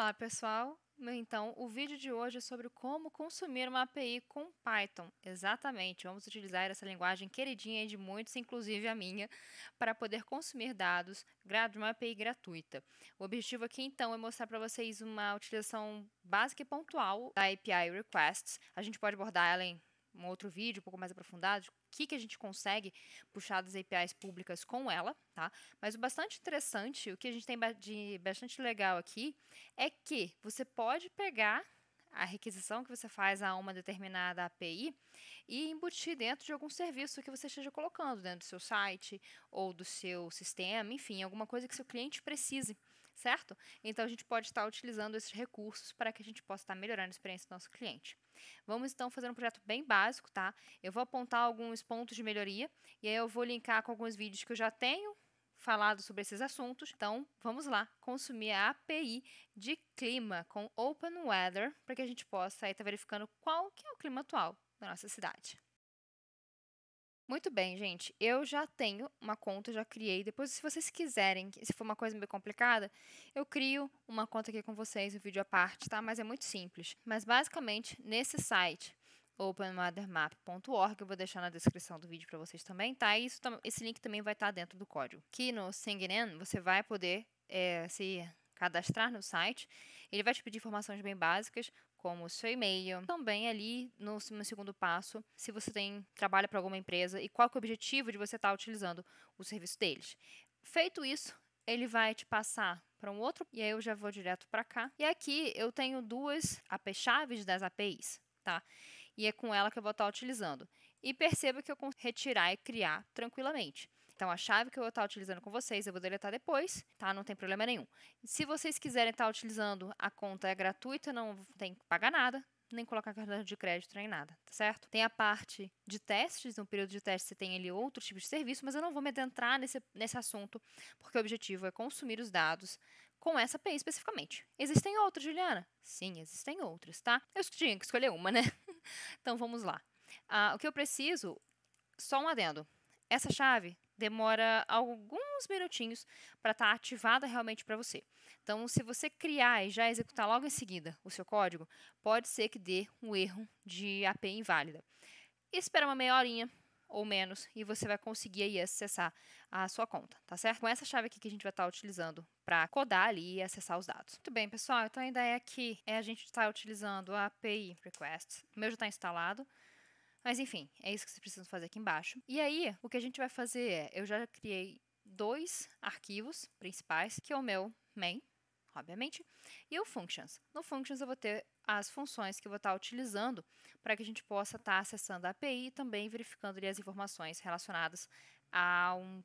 Olá, pessoal! Então, o vídeo de hoje é sobre como consumir uma API com Python. Exatamente, vamos utilizar essa linguagem queridinha de muitos, inclusive a minha, para poder consumir dados de uma API gratuita. O objetivo aqui, então, é mostrar para vocês uma utilização básica e pontual da API Requests. A gente pode abordar ela em um outro vídeo, um pouco mais aprofundado, o que a gente consegue puxar das APIs públicas com ela, tá? Mas o bastante interessante, o que a gente tem de bastante legal aqui, é que você pode pegar a requisição que você faz a uma determinada API e embutir dentro de algum serviço que você esteja colocando dentro do seu site ou do seu sistema, enfim, alguma coisa que seu cliente precise, certo? Então, a gente pode estar utilizando esses recursos para que a gente possa estar melhorando a experiência do nosso cliente. Vamos, então, fazer um projeto bem básico, tá? Eu vou apontar alguns pontos de melhoria e aí eu vou linkar com alguns vídeos que eu já tenho falado sobre esses assuntos. Então, vamos lá, consumir a API de clima com Open Weather para que a gente possa estar verificando qual que é o clima atual da nossa cidade. Muito bem, gente. Eu já tenho uma conta, já criei. Depois, se vocês quiserem, se for uma coisa meio complicada, eu crio uma conta aqui com vocês, um vídeo à parte, tá? Mas é muito simples. Mas, basicamente, nesse site, openweathermap.org, eu vou deixar na descrição do vídeo para vocês também, tá? E esse link também vai estar dentro do código. Aqui no SingIn, você vai poder se cadastrar no site. Ele vai te pedir informações bem básicas, como o seu e-mail. Também ali no segundo passo, se você trabalha para alguma empresa e qual que é o objetivo de você estar utilizando o serviço deles. Feito isso, ele vai te passar para um outro, e aí eu já vou direto para cá. E aqui eu tenho duas chaves das APIs, tá? E é com ela que eu vou estar utilizando. E perceba que eu consigo retirar e criar tranquilamente. Então, a chave que eu vou estar utilizando com vocês, eu vou deletar depois, tá? Não tem problema nenhum. Se vocês quiserem estar utilizando, a conta é gratuita, não tem que pagar nada, nem colocar cartão de crédito nem nada, tá certo? Tem a parte de testes, no período de teste você tem ali outros tipos de serviço, mas eu não vou me adentrar nesse assunto, porque o objetivo é consumir os dados com essa API especificamente. Existem outras, Juliana? Sim, existem outras, tá? Eu tinha que escolher uma, né? Então, vamos lá. O que eu preciso, só um adendo. Essa chave demora alguns minutinhos para estar ativada realmente para você. Então, se você criar e já executar logo em seguida o seu código, pode ser que dê um erro de API inválida. Espera uma meia horinha ou menos e você vai conseguir aí acessar a sua conta, tá certo? Com essa chave aqui que a gente vai estar utilizando para codar ali e acessar os dados. Muito bem, pessoal, então a ideia aqui é a gente estar utilizando a API Request. O meu já está instalado. Mas enfim, é isso que vocês precisam fazer aqui embaixo. E aí, o que a gente vai fazer eu já criei dois arquivos principais, que é o meu main, obviamente, e o functions. No functions eu vou ter as funções que eu vou estar utilizando para que a gente possa estar acessando a API e também verificando ali as informações relacionadas a uma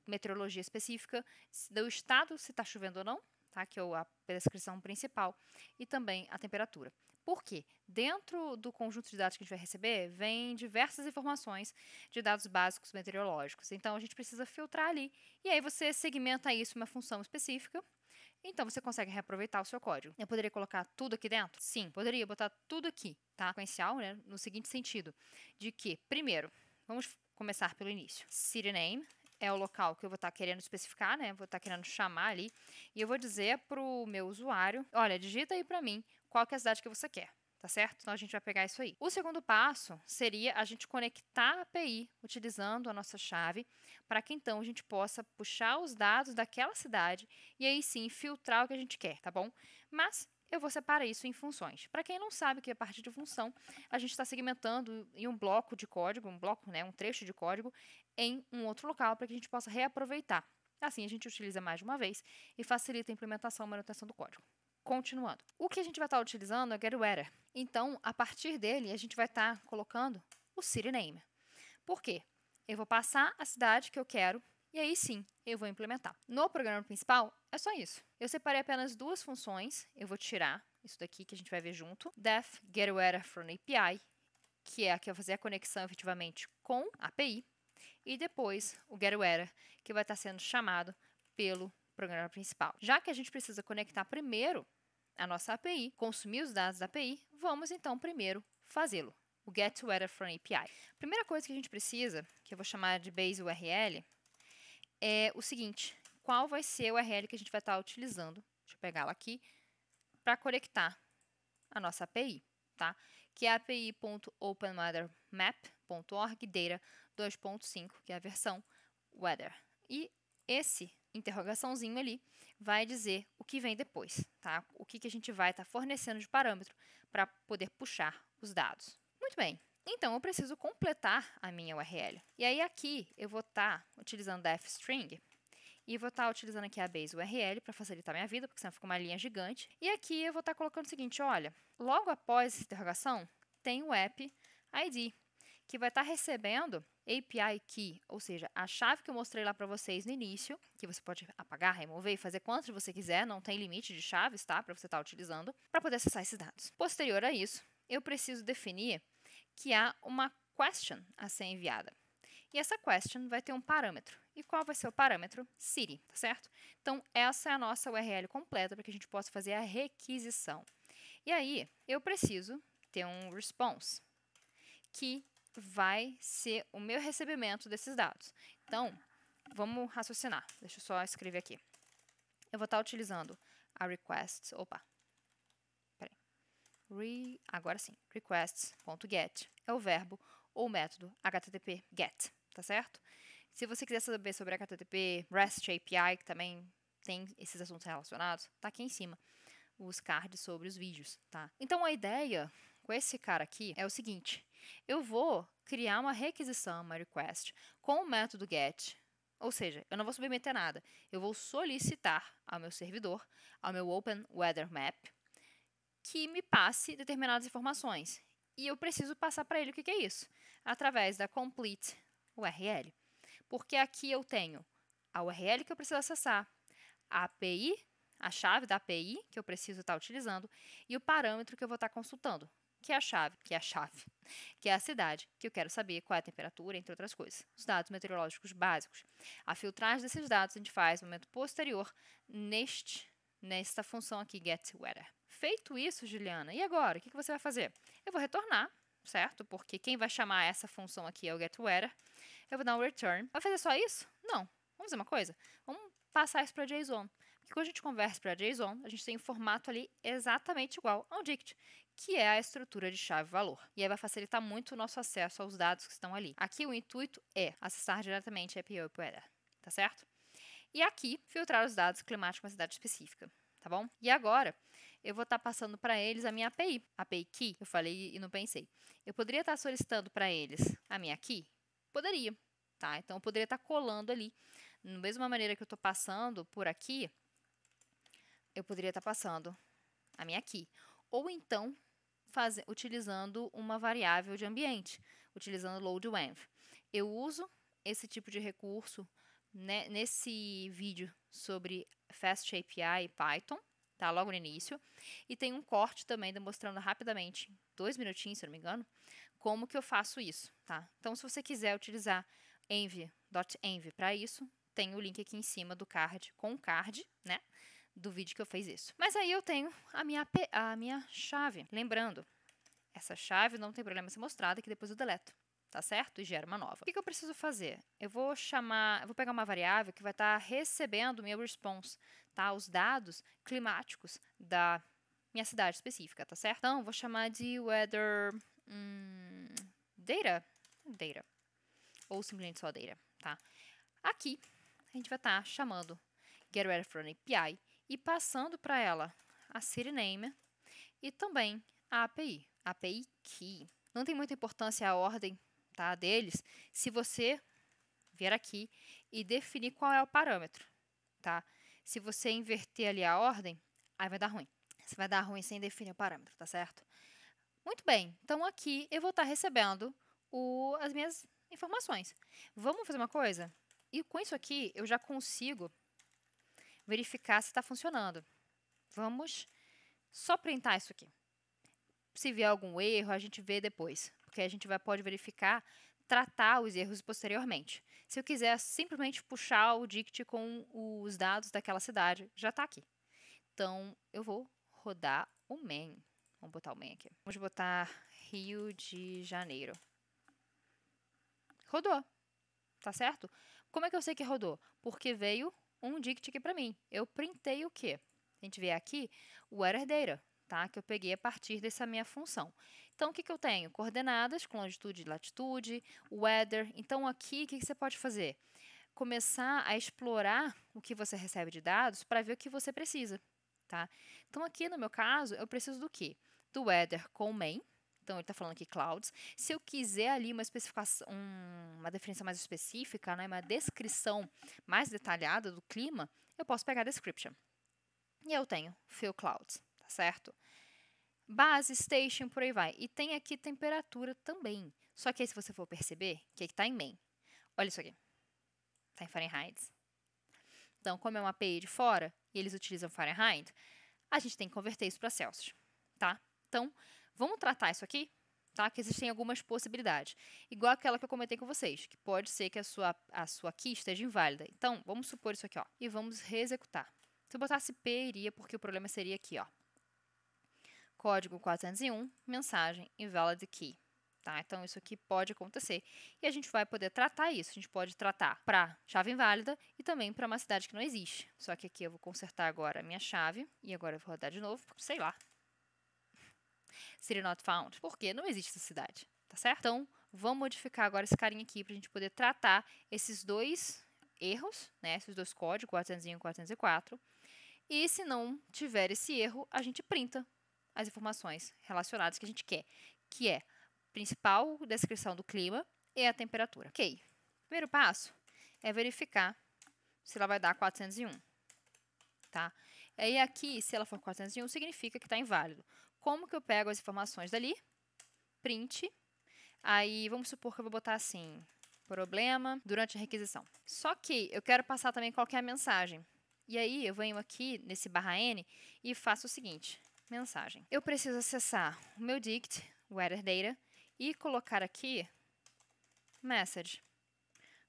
meteorologia específica, do estado, se está chovendo ou não, tá? Que é a descrição principal, e também a temperatura. Por quê? Dentro do conjunto de dados que a gente vai receber, vem diversas informações de dados básicos meteorológicos. Então, a gente precisa filtrar ali. E aí, você segmenta isso em uma função específica. Então, você consegue reaproveitar o seu código. Eu poderia colocar tudo aqui dentro? Sim, poderia botar tudo aqui, tá? Sequencial, né? No seguinte sentido, de que, primeiro, vamos começar pelo início. City name é o local que eu vou estar querendo especificar, né? Vou estar querendo chamar ali. E eu vou dizer para o meu usuário, olha, digita aí para mim qual que é a cidade que você quer. Tá certo? Então, a gente vai pegar isso aí. O segundo passo seria a gente conectar a API utilizando a nossa chave para que, então, a gente possa puxar os dados daquela cidade e aí sim filtrar o que a gente quer, tá bom? Mas eu vou separar isso em funções. Para quem não sabe o que é parte de função, a gente está segmentando em um bloco de código, um trecho de código, em um outro local para que a gente possa reaproveitar. Assim, a gente utiliza mais de uma vez e facilita a implementação e manutenção do código. Continuando. O que a gente vai estar utilizando é GetWeather. Então, a partir dele, a gente vai estar colocando o city name. Por quê? Eu vou passar a cidade que eu quero e aí sim eu vou implementar. No programa principal, é só isso. Eu separei apenas duas funções. Eu vou tirar isso daqui que a gente vai ver junto. Def GetWeather from API, que é a que vai fazer a conexão efetivamente com a API. E depois o GetWeather, que vai estar sendo chamado pelo programa principal. Já que a gente precisa conectar primeiro a nossa API, consumir os dados da API, vamos então primeiro fazê-lo. O GetWeather from API. A primeira coisa que a gente precisa, que eu vou chamar de base URL, é o seguinte: qual vai ser o URL que a gente vai estar utilizando? Deixa eu pegá-la aqui. para conectar a nossa API, tá? Que é a api.openweathermap.org data 2.5, que é a versão weather. E esse interrogaçãozinho ali vai dizer o que vem depois, tá? O que a gente vai estar fornecendo de parâmetro para poder puxar os dados. Muito bem. Então, eu preciso completar a minha URL. E aí, aqui, eu vou estar utilizando a fstring e vou estar utilizando aqui a base URL para facilitar minha vida, porque senão fica uma linha gigante. E aqui eu vou estar colocando o seguinte, olha, logo após essa interrogação, tem o app ID, que vai estar recebendo API Key, ou seja, a chave que eu mostrei lá para vocês no início, que você pode apagar, remover e fazer quantas você quiser, não tem limite de chaves, tá? Para você estar utilizando, para poder acessar esses dados. Posterior a isso, eu preciso definir que há uma question a ser enviada. E essa question vai ter um parâmetro. E qual vai ser o parâmetro? City, tá certo? Então, essa é a nossa URL completa para que a gente possa fazer a requisição. E aí, eu preciso ter um response, que vai ser o meu recebimento desses dados. Então, vamos raciocinar. Deixa eu só escrever aqui. Eu vou estar utilizando a requests. Opa. Peraí. Agora sim. Requests.get é o verbo ou método HTTP GET, tá certo? Se você quiser saber sobre HTTP, REST API, que também tem esses assuntos relacionados, tá aqui em cima os cards sobre os vídeos, tá? Então, a ideia com esse cara aqui é o seguinte: eu vou criar uma requisição, uma request, com o método GET, ou seja, eu não vou submeter nada, eu vou solicitar ao meu servidor, ao meu Open Weather Map, que me passe determinadas informações. E eu preciso passar para ele o que é isso? Através da complete URL. Porque aqui eu tenho a URL que eu preciso acessar, a API, a chave da API que eu preciso estar utilizando e o parâmetro que eu vou estar consultando, que é a chave, que é a cidade, que eu quero saber qual é a temperatura, entre outras coisas. Os dados meteorológicos básicos. A filtragem desses dados a gente faz no momento posterior nesta função aqui, getWeather. Feito isso, Juliana, e agora? O que você vai fazer? Eu vou retornar, certo? Porque quem vai chamar essa função aqui é o getWeather. Eu vou dar um return. Vai fazer só isso? Não. Vamos fazer uma coisa? Vamos passar isso para JSON. Porque quando a gente conversa para JSON, a gente tem um formato ali exatamente igual ao DICT, que é a estrutura de chave-valor. E aí vai facilitar muito o nosso acesso aos dados que estão ali. Aqui o intuito é acessar diretamente a API Weather, tá certo? E aqui, filtrar os dados climáticos de uma cidade específica, tá bom? E agora, eu vou estar passando para eles a minha API Key, eu falei e não pensei. Eu poderia estar solicitando para eles a minha Key? Poderia, tá? Então, eu poderia estar colando ali. Da mesma maneira que eu estou passando por aqui, eu poderia estar passando a minha Key. Ou então, utilizando uma variável de ambiente, utilizando load-env. Eu uso esse tipo de recurso nesse vídeo sobre Fast API e Python, tá? Logo no início. E tem um corte também demonstrando rapidamente, 2 minutinhos, se eu não me engano, como que eu faço isso, tá? Então, se você quiser utilizar env.env para isso, tem o link aqui em cima do card, com o card, né? Do vídeo que eu fiz isso. Mas aí eu tenho a minha chave. Lembrando, essa chave não tem problema ser mostrada, que depois eu deleto, tá certo? E gera uma nova. O que eu preciso fazer? Eu vou pegar uma variável que vai estar recebendo o meu response, tá? Os dados climáticos da minha cidade específica, tá certo? Então, vou chamar de weather data, ou simplesmente só data, tá? Aqui, a gente vai estar chamando getWeatherFromAPI e passando para ela a city name e também a API Key. Não tem muita importância a ordem, tá, deles, se você vier aqui e definir qual é o parâmetro, tá? Se você inverter ali a ordem, aí vai dar ruim. Você vai dar ruim sem definir o parâmetro, tá certo? Muito bem, então aqui eu vou estar recebendo as minhas informações. Vamos fazer uma coisa? E com isso aqui, eu já consigo verificar se está funcionando. Vamos só printar isso aqui. Se vier algum erro, a gente vê depois, porque a gente pode verificar, tratar os erros posteriormente. Se eu quiser simplesmente puxar o dict com os dados daquela cidade, já está aqui. Então, eu vou rodar o main. Vamos botar o main aqui. Vamos botar Rio de Janeiro. Rodou, tá certo? Como é que eu sei que rodou? Porque veio um dict aqui para mim. Eu printei o quê? a gente vê aqui o weather data, tá? Que eu peguei a partir dessa minha função. Então, o que eu tenho? Coordenadas com longitude e latitude, weather. Então, aqui, o que você pode fazer? Começar a explorar o que você recebe de dados para ver o que você precisa, tá? Então, aqui no meu caso, eu preciso do quê? Do weather com main. Então, ele está falando aqui clouds. Se eu quiser ali uma especificação, uma definição mais específica, né, uma descrição mais detalhada do clima, eu posso pegar a description. E eu tenho fill clouds, tá certo? Base, station, por aí vai. E tem aqui temperatura também. Só que aí, se você for perceber, o que está em main? Olha isso aqui. Está em Fahrenheit. Então, como é uma API de fora e eles utilizam Fahrenheit, a gente tem que converter isso para Celsius, tá? Então, vamos tratar isso aqui, tá? Que existem algumas possibilidades. Igual aquela que eu comentei com vocês, que pode ser que a sua key esteja inválida. Então, vamos supor isso aqui, ó, e vamos reexecutar. Se eu botasse P, iria, porque o problema seria aqui, ó. Código 401, mensagem invalid key. Tá? Então, isso aqui pode acontecer. E a gente vai poder tratar isso. A gente pode tratar para chave inválida e também para uma cidade que não existe. Só que aqui eu vou consertar agora a minha chave. E agora eu vou rodar de novo, sei lá. City not found. Porque não existe essa cidade. Tá certo? Então, vamos modificar agora esse carinha aqui para a gente poder tratar esses dois erros, né? Esses dois códigos, 401 e 404. E se não tiver esse erro, a gente printa as informações relacionadas que a gente quer, que é principal descrição do clima e a temperatura. Ok. Primeiro passo é verificar se ela vai dar 401, tá? E aqui, se ela for 401, significa que está inválido. Como que eu pego as informações dali? Print. Aí, vamos supor que eu vou botar assim, problema durante a requisição. Só que eu quero passar também qual que é a mensagem. E aí, eu venho aqui nesse /n e faço o seguinte, mensagem. Eu preciso acessar o meu dict, weather data, e colocar aqui message.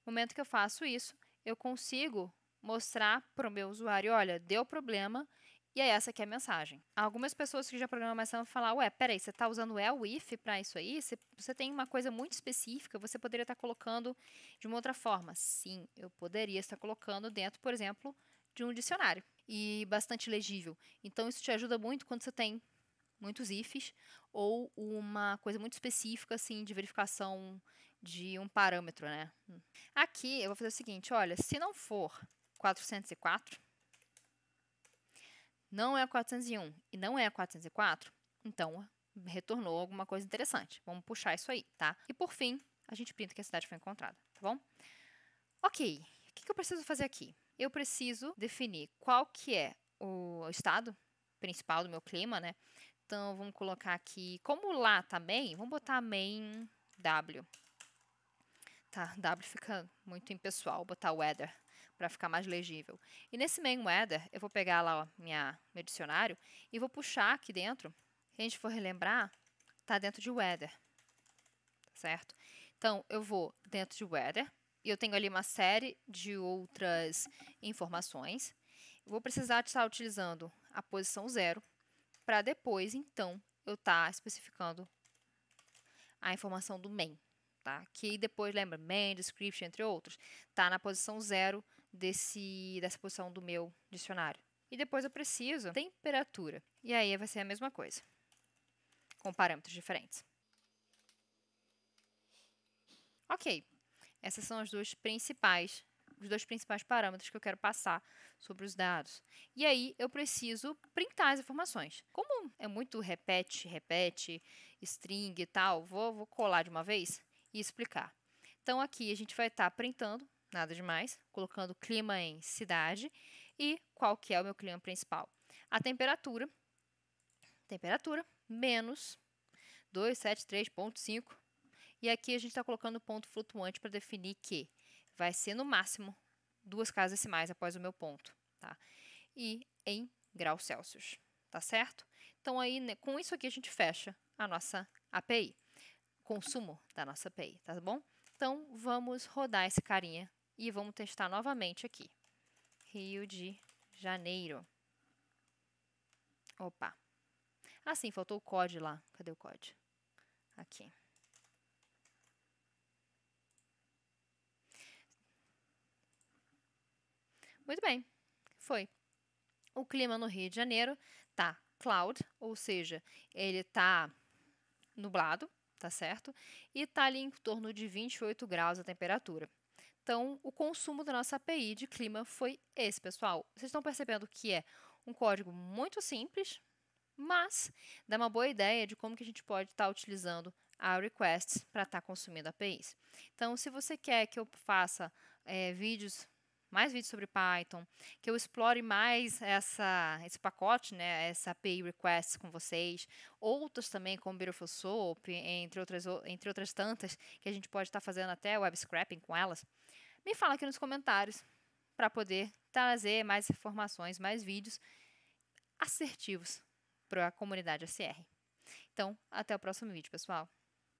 No momento que eu faço isso, eu consigo mostrar para o meu usuário, olha, deu problema, e é essa aqui a mensagem. Algumas pessoas que já programam mais vão falar, ué, peraí, você está usando o if para isso aí? Você tem uma coisa muito específica, você poderia estar colocando de uma outra forma. Sim, eu poderia estar colocando dentro, por exemplo, de um dicionário. E bastante legível. Então, isso te ajuda muito quando você tem muitos ifs, ou uma coisa muito específica, assim, de verificação de um parâmetro, né? Aqui, eu vou fazer o seguinte, olha, se não for 404, não é 401 e não é 404, então retornou alguma coisa interessante. Vamos puxar isso aí, tá? E por fim, a gente printa que a cidade foi encontrada, tá bom? Ok, o que eu preciso fazer aqui? Eu preciso definir qual que é o estado principal do meu clima, né? Então, vamos colocar aqui, como lá também, vamos botar main W. Tá, W fica muito impessoal, vou botar weather para ficar mais legível. E nesse main weather, eu vou pegar lá ó, meu dicionário e vou puxar aqui dentro. Se a gente for relembrar, tá dentro de weather, certo? Então, eu vou dentro de weather e eu tenho ali uma série de outras informações. Eu vou precisar estar utilizando a posição 0 para depois, então, eu estar especificando a informação do main, tá? Que depois, lembra, main, description, entre outros, tá na posição 0 dessa posição do meu dicionário. E depois eu preciso temperatura. E aí vai ser a mesma coisa, com parâmetros diferentes. Ok, essas são os dois principais parâmetros que eu quero passar sobre os dados. E aí, eu preciso printar as informações. Como é muito repete, string e tal, vou colar de uma vez e explicar. Então, aqui a gente vai estar printando, nada demais, colocando clima em cidade e qual que é o meu clima principal. A temperatura menos 273.5. E aqui a gente está colocando ponto flutuante para definir que vai ser no máximo 2 casas decimais após o meu ponto, tá? E em graus Celsius, tá certo? Então, aí, né, com isso aqui a gente fecha a nossa API, consumo da nossa API, tá bom? Então, vamos rodar esse carinha e vamos testar novamente aqui. Rio de Janeiro. Opa. Ah, sim, faltou o COD lá. Cadê o COD? Aqui. Muito bem, foi. O clima no Rio de Janeiro tá cloud, ou seja, ele tá nublado, tá certo? E tá ali em torno de 28 graus a temperatura. Então, o consumo da nossa API de clima foi esse, pessoal. Vocês estão percebendo que é um código muito simples, mas dá uma boa ideia de como que a gente pode estar utilizando a requests para estar consumindo APIs. Então, se você quer que eu faça mais vídeos sobre Python, que eu explore mais esse pacote, né, essa API requests com vocês, outros também como Beautiful Soap, entre outras tantas, que a gente pode estar fazendo até web scraping com elas, me fala aqui nos comentários para poder trazer mais informações, mais vídeos assertivos para a comunidade ACR. Então, até o próximo vídeo, pessoal.